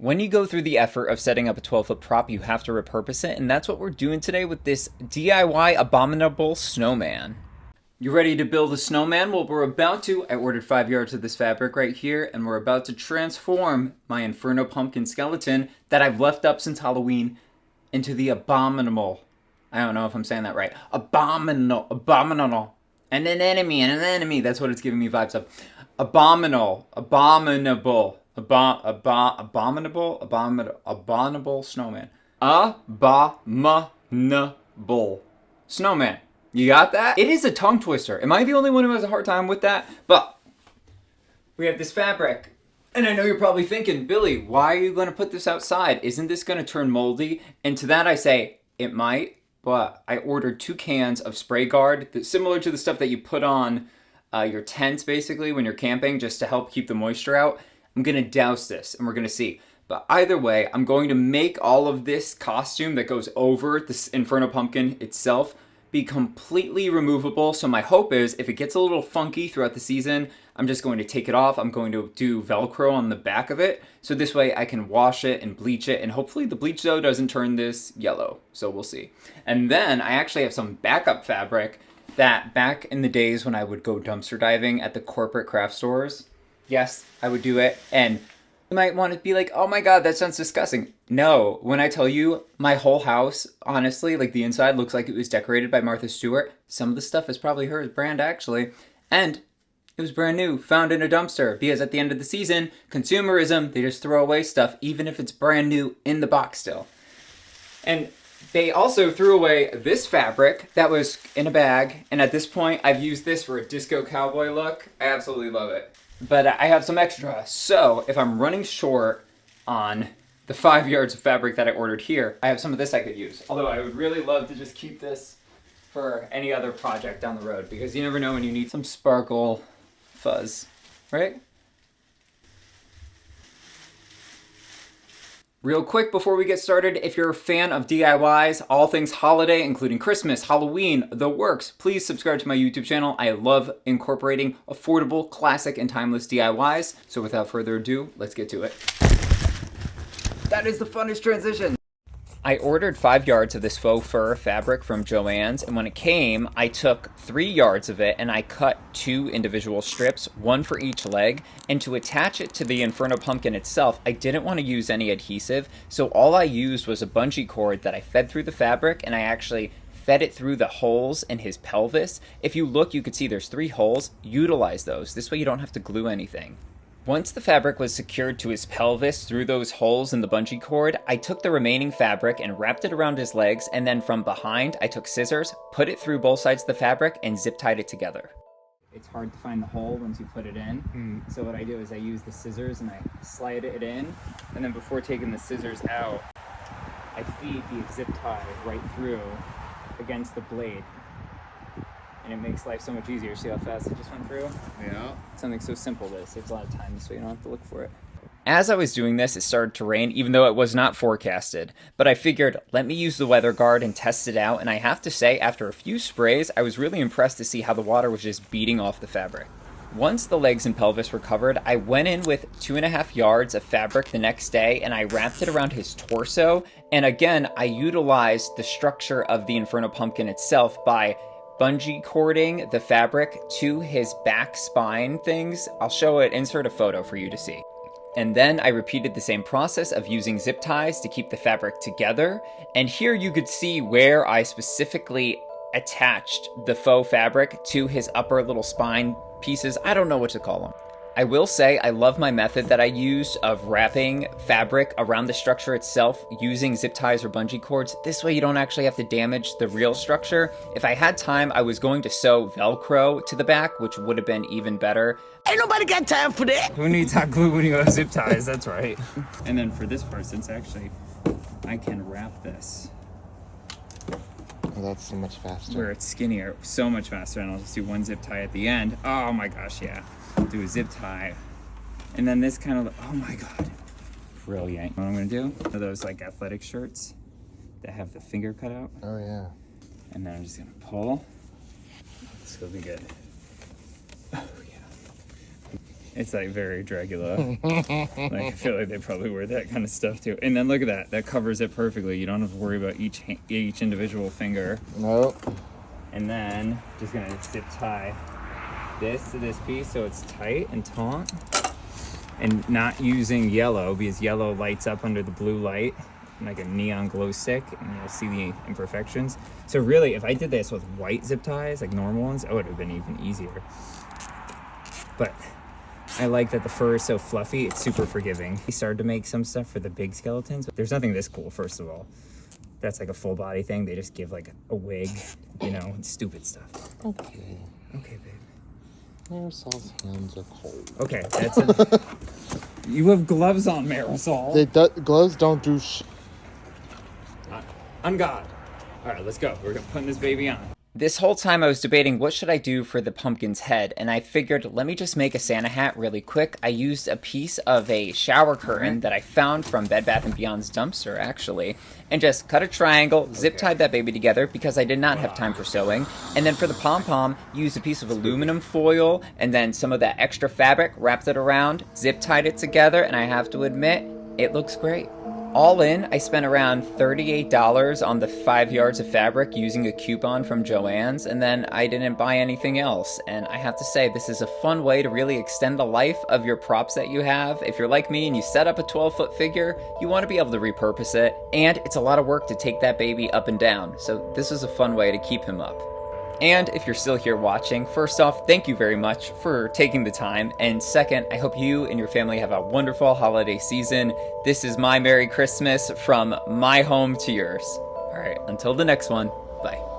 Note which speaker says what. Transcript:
Speaker 1: When you go through the effort of setting up a 12-foot prop, you have to repurpose it, and that's what we're doing today with this DIY Abominable Snowman. You ready to build a snowman? Well, we're about to. I ordered 5 yards of this fabric right here, and we're about to transform my Inferno Pumpkin skeleton that I've left up since Halloween into the Abominable. I don't know if I'm saying that right. Abominable. And an enemy. That's what it's giving me vibes of. Abominable snowman. Abominable snowman. You got that? It is a tongue twister. Am I the only one who has a hard time with that? But we have this fabric. And I know you're probably thinking, Billy, why are you going to put this outside? Isn't this going to turn moldy? And to that I say, it might. But I ordered 2 cans of spray guard, that's similar to the stuff that you put on your tents, basically, when you're camping, just to help keep the moisture out. I'm going to douse this, and we're going to see. But either way, I'm going to make all of this costume that goes over this Inferno Pumpkin itself be completely removable. So my hope is, if it gets a little funky throughout the season, I'm just going to take it off. I'm going to do Velcro on the back of it. So this way I can wash it and bleach it. And hopefully the bleach, though, doesn't turn this yellow. So we'll see. And then I actually have some backup fabric that back in the days when I would go dumpster diving at the corporate craft stores, yes, I would do it. And you might want to be like, oh my God, that sounds disgusting. No, when I tell you my whole house, honestly, like the inside looks like it was decorated by Martha Stewart. Some of the stuff is probably her brand, actually. And it was brand new, found in a dumpster. Because at the end of the season, consumerism, they just throw away stuff, even if it's brand new in the box still. And they also threw away this fabric that was in a bag. And at this point, I've used this for a disco cowboy look. I absolutely love it. But I have some extra. So if I'm running short on the 5 yards of fabric that I ordered here, I have some of this I could use. Although I would really love to just keep this for any other project down the road, because you never know when you need some sparkle fuzz, right? Real quick before we get started, if you're a fan of DIYs, all things holiday, including Christmas, Halloween, the works, please subscribe to my YouTube channel. I love incorporating affordable, classic, and timeless DIYs. So without further ado, let's get to it. That is the funnest transition. I ordered 5 yards of this faux fur fabric from Joann's, and when it came, I took 3 yards of it and I cut 2 individual strips, 1 for each leg, and to attach it to the Inferno Pumpkin itself, I didn't want to use any adhesive, so all I used was a bungee cord that I fed through the fabric, and I actually fed it through the holes in his pelvis. If you look, you can see there's 3 holes. Utilize those. This way you don't have to glue anything. Once the fabric was secured to his pelvis through those holes in the bungee cord, I took the remaining fabric and wrapped it around his legs, and then from behind, I took scissors, put it through both sides of the fabric, and zip tied it together. It's hard to find the hole once you put it in, so what I do is I use the scissors and I slide it in, and then before taking the scissors out, I feed the zip tie right through against the blade. And it makes life so much easier. See how fast it just went through?
Speaker 2: Yeah.
Speaker 1: Something so simple that saves a lot of time, so you don't have to look for it. As I was doing this, it started to rain, even though it was not forecasted. But I figured, let me use the weather guard and test it out. And I have to say, after a few sprays, I was really impressed to see how the water was just beating off the fabric. Once the legs and pelvis were covered, I went in with 2.5 yards of fabric the next day, and I wrapped it around his torso. And again, I utilized the structure of the Inferno Pumpkin itself by bungee cording the fabric to his back spine things. I'll show it, insert a photo for you to see. And then I repeated the same process of using zip ties to keep the fabric together. And here you could see where I specifically attached the faux fabric to his upper little spine pieces. I don't know what to call them. I will say I love my method that I used of wrapping fabric around the structure itself using zip ties or bungee cords. This way you don't actually have to damage the real structure. If I had time, I was going to sew Velcro to the back, which would have been even better.
Speaker 2: Ain't nobody got time for that.
Speaker 1: Who needs hot glue when you have zip ties? That's right. And then for this part, since actually I can wrap this
Speaker 2: Oh, that's so much faster.
Speaker 1: where it's skinnier, so much faster, and I'll just do 1 zip tie at the end. Oh my gosh, yeah. Do a zip tie. And then this kind of, oh my God. Brilliant. What I'm gonna do, are those like athletic shirts that have the finger cut out.
Speaker 2: Oh, yeah.
Speaker 1: And then I'm just gonna pull. This will be good. Oh yeah. It's like very Dracula. Like I feel like they probably wear that kind of stuff too. And then look at that. That covers it perfectly. You don't have to worry about each individual finger.
Speaker 2: Nope.
Speaker 1: And then just gonna zip tie this to this piece so it's tight and taut. And not using yellow because yellow lights up under the blue light like a neon glow stick, and you'll see the imperfections. So really, if I did this with white zip ties, like normal ones, it would have been even easier. But I like that the fur is so fluffy, it's super forgiving. We started to make some stuff for the big skeletons. There's nothing this cool, first of all. That's like a full body thing. They just give like a wig, you know, stupid stuff.
Speaker 2: Okay.
Speaker 1: Okay, babe.
Speaker 2: Marisol's hands are cold.
Speaker 1: Okay, that's it. You have gloves on, Marisol.
Speaker 2: Gloves don't do
Speaker 1: On God. All right, let's go. We're putting this baby on. This whole time I was debating what should I do for the pumpkin's head, and I figured let me just make a Santa hat really quick. I used a piece of a shower curtain that I found from Bed Bath & Beyond's dumpster, actually, and just cut a triangle, zip tied that baby together because I did not have time for sewing, and then for the pom-pom, used a piece of aluminum foil and then some of that extra fabric, wrapped it around, zip tied it together, and I have to admit, it looks great. All in, I spent around $38 on the 5 yards of fabric using a coupon from Joann's, and then I didn't buy anything else. And I have to say, this is a fun way to really extend the life of your props that you have. If you're like me and you set up a 12-foot figure, you want to be able to repurpose it, and it's a lot of work to take that baby up and down. So this is a fun way to keep him up. And if you're still here watching, first off, thank you very much for taking the time. And second, I hope you and your family have a wonderful holiday season. This is my Merry Christmas from my home to yours. All right, until the next one, bye.